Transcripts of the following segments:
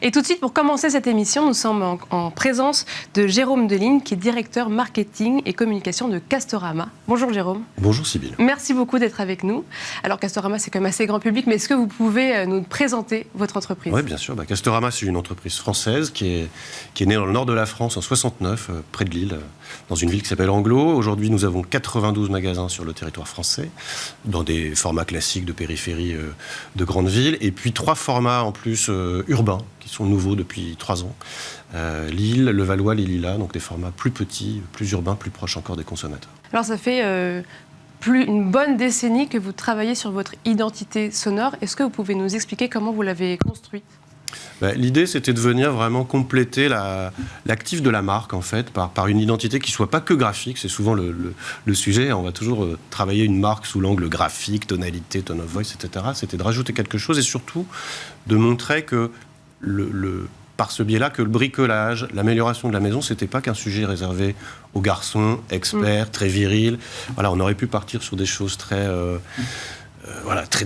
Et tout de suite, pour commencer cette émission, nous sommes en présence de Jérôme Deligne, qui est directeur marketing et communication de Castorama. Bonjour Jérôme. Bonjour Sybille. Merci beaucoup d'être avec nous. Alors Castorama, c'est quand même assez grand public, mais est-ce que vous pouvez nous présenter votre entreprise ? Oui, bien sûr. Castorama, c'est une entreprise française qui est née dans le nord de la France en 69, près de Lille, dans une ville qui s'appelle Anglo. Aujourd'hui, nous avons 92 magasins sur le territoire français, dans des formats classiques de périphérie de grandes villes, et puis 3 formats en plus urbains, qui sont nouveaux depuis 3 ans. Lille, le Valois, les Lilas, donc des formats plus petits, plus urbains, plus proches encore des consommateurs. Alors ça fait une bonne décennie que vous travaillez sur votre identité sonore. Est-ce que vous pouvez nous expliquer comment vous l'avez construite ? L'idée, c'était de venir vraiment compléter l'actif de la marque, en fait, par une identité qui ne soit pas que graphique. C'est souvent le sujet. On va toujours travailler une marque sous l'angle graphique, tonalité, tone of voice, etc. C'était de rajouter quelque chose et surtout de montrer que, par ce biais-là, que le bricolage, l'amélioration de la maison, ce n'était pas qu'un sujet réservé aux garçons, experts, très virils. Voilà, on aurait pu partir sur des choses très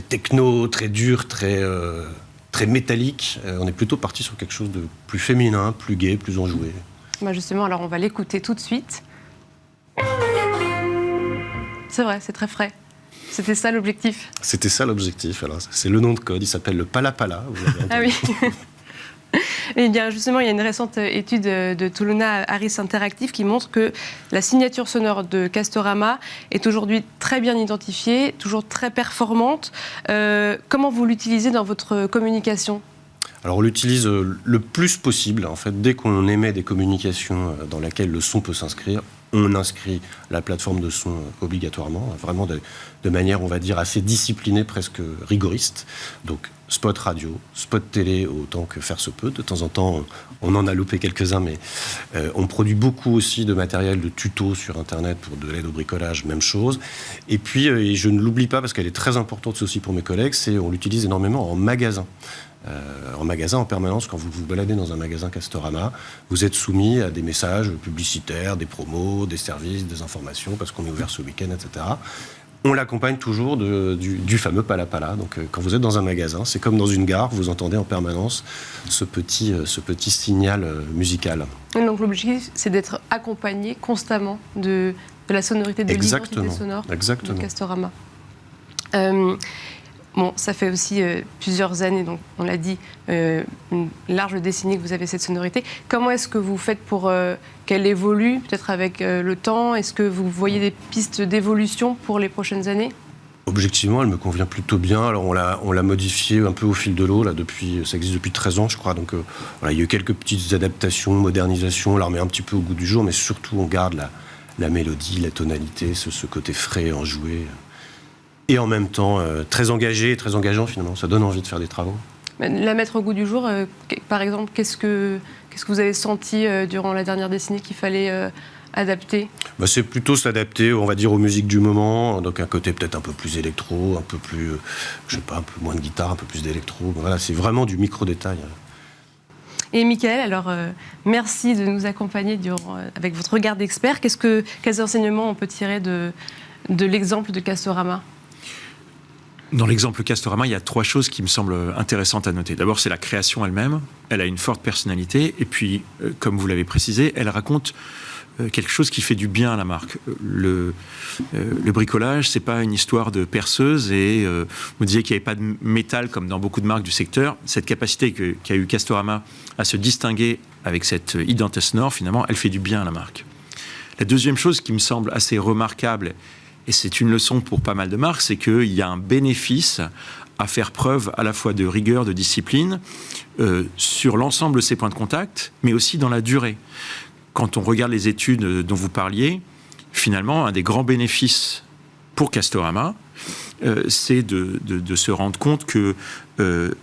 techno, très dures, très métallique. On est plutôt parti sur quelque chose de plus féminin, plus gai, plus enjoué. Justement, alors on va l'écouter tout de suite. C'est vrai, c'est très frais. C'était ça l'objectif ? C'était ça l'objectif. Alors, c'est le nom de code, il s'appelle le Pala Pala. Vous l'avez entendu. Ah oui. Et bien justement, il y a une récente étude de Tuluna Harris Interactive qui montre que la signature sonore de Castorama est aujourd'hui très bien identifiée, toujours très performante. Comment vous l'utilisez dans votre communication ? Alors on l'utilise le plus possible. En fait, dès qu'on émet des communications dans lesquelles le son peut s'inscrire, on inscrit la plateforme de son obligatoirement, vraiment de manière, on va dire, assez disciplinée, presque rigoriste. Donc spot radio, spot télé, autant que faire se peut. De temps en temps, on en a loupé quelques-uns, mais on produit beaucoup aussi de matériel de tutos sur Internet pour de l'aide au bricolage, même chose. Et puis, et je ne l'oublie pas parce qu'elle est très importante aussi pour mes collègues, on l'utilise énormément en magasin. En permanence, quand vous vous baladez dans un magasin Castorama, vous êtes soumis à des messages publicitaires, des promos, des services, des informations, parce qu'on est ouvert ce week-end, etc. On l'accompagne toujours du fameux Pala Pala. Donc, quand vous êtes dans un magasin, c'est comme dans une gare, vous entendez en permanence ce petit signal musical. Donc l'objectif, c'est d'être accompagné constamment de la sonorité, de l'identité sonore de Castorama. Ça fait aussi plusieurs années, donc on l'a dit, une large décennie que vous avez cette sonorité. Comment est-ce que vous faites pour qu'elle évolue, peut-être avec le temps ? Est-ce que vous voyez des pistes d'évolution pour les prochaines années ? Objectivement, elle me convient plutôt bien. Alors on l'a modifiée un peu au fil de l'eau, ça existe depuis 13 ans, je crois. Donc il y a eu quelques petites adaptations, modernisations, on la remet un petit peu au goût du jour, mais surtout on garde la mélodie, la tonalité, ce côté frais, enjoué. Et en même temps, très engagé et très engageant finalement. Ça donne envie de faire des travaux. La mettre au goût du jour, par exemple, qu'est-ce que vous avez senti durant la dernière décennie qu'il fallait adapter ? C'est plutôt s'adapter, on va dire, aux musiques du moment. Donc un côté peut-être un peu plus électro, un peu plus, un peu moins de guitare, un peu plus d'électro. Voilà, c'est vraiment du micro-détail. Et Michael, alors merci de nous accompagner avec votre regard d'expert. Quels enseignements on peut tirer de l'exemple de Castorama ? Dans l'exemple Castorama, il y a 3 choses qui me semblent intéressantes à noter. D'abord, c'est la création elle-même. Elle a une forte personnalité. Et puis, comme vous l'avez précisé, elle raconte quelque chose qui fait du bien à la marque. Le bricolage, c'est pas une histoire de perceuse. Et vous disiez qu'il n'y avait pas de métal comme dans beaucoup de marques du secteur. Cette capacité qu'a eu Castorama à se distinguer avec cette identité sonore, finalement, elle fait du bien à la marque. La deuxième chose qui me semble assez remarquable, et c'est une leçon pour pas mal de marques, c'est qu'il y a un bénéfice à faire preuve à la fois de rigueur, de discipline, sur l'ensemble de ces points de contact, mais aussi dans la durée. Quand on regarde les études dont vous parliez, finalement, un des grands bénéfices pour Castorama, c'est de se rendre compte que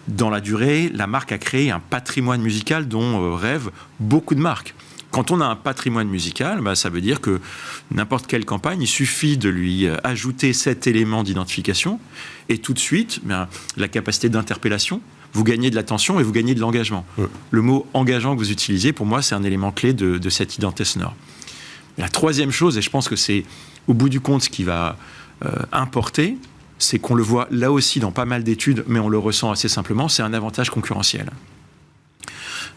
dans la durée, la marque a créé un patrimoine musical dont rêvent beaucoup de marques. Quand on a un patrimoine musical, ça veut dire que n'importe quelle campagne, il suffit de lui ajouter cet élément d'identification et tout de suite, la capacité d'interpellation, vous gagnez de l'attention et vous gagnez de l'engagement. Le mot engageant que vous utilisez, pour moi, c'est un élément clé de cette identité sonore. La troisième chose, et je pense que c'est au bout du compte ce qui va importer, c'est qu'on le voit là aussi dans pas mal d'études, mais on le ressent assez simplement, c'est un avantage concurrentiel.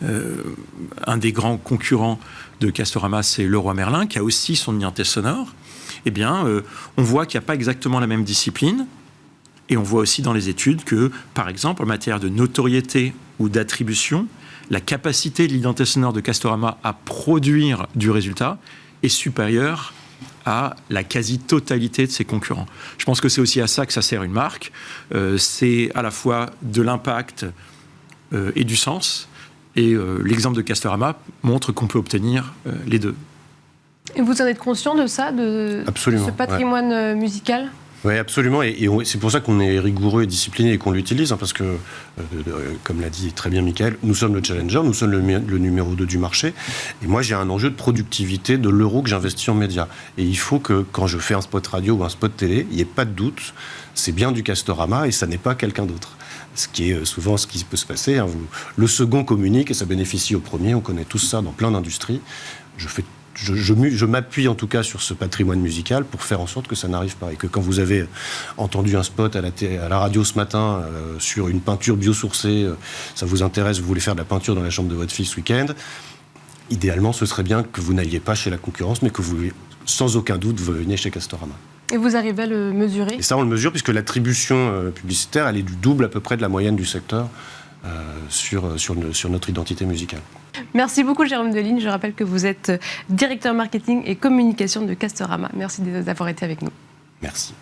un des grands concurrents de Castorama, c'est Leroy Merlin, qui a aussi son identité sonore. Eh bien, on voit qu'il n'y a pas exactement la même discipline. Et on voit aussi dans les études que, par exemple, en matière de notoriété ou d'attribution, la capacité de l'identité sonore de Castorama à produire du résultat est supérieure à la quasi-totalité de ses concurrents. Je pense que c'est aussi à ça que ça sert une marque. C'est à la fois de l'impact et du sens. Et l'exemple de Castorama montre qu'on peut obtenir les deux. Et vous en êtes conscient de ça, de Absolument, ce patrimoine musical ? Oui, absolument. Et c'est pour ça qu'on est rigoureux et discipliné et qu'on l'utilise, hein, parce que, comme l'a dit très bien Michael, nous sommes le challenger, nous sommes le numéro 2 du marché. Et moi, j'ai un enjeu de productivité de l'euro que j'investis en médias. Et il faut que, quand je fais un spot radio ou un spot télé, il n'y ait pas de doute, c'est bien du Castorama et ça n'est pas quelqu'un d'autre. Ce qui est souvent ce qui peut se passer. Hein. Le second communique et ça bénéficie au premier. On connaît tous ça dans plein d'industries. Je m'appuie en tout cas sur ce patrimoine musical pour faire en sorte que ça n'arrive pas. Et que quand vous avez entendu un spot à la radio ce matin sur une peinture biosourcée, ça vous intéresse, vous voulez faire de la peinture dans la chambre de votre fille ce week-end, idéalement ce serait bien que vous n'alliez pas chez la concurrence, mais que vous, sans aucun doute, vous veniez chez Castorama. Et vous arrivez à le mesurer ? Et ça, on le mesure puisque l'attribution publicitaire, elle est du double à peu près de la moyenne du secteur sur notre identité musicale. Merci beaucoup Jérôme Deligne. Je rappelle que vous êtes directeur marketing et communication de Castorama. Merci d'avoir été avec nous. Merci.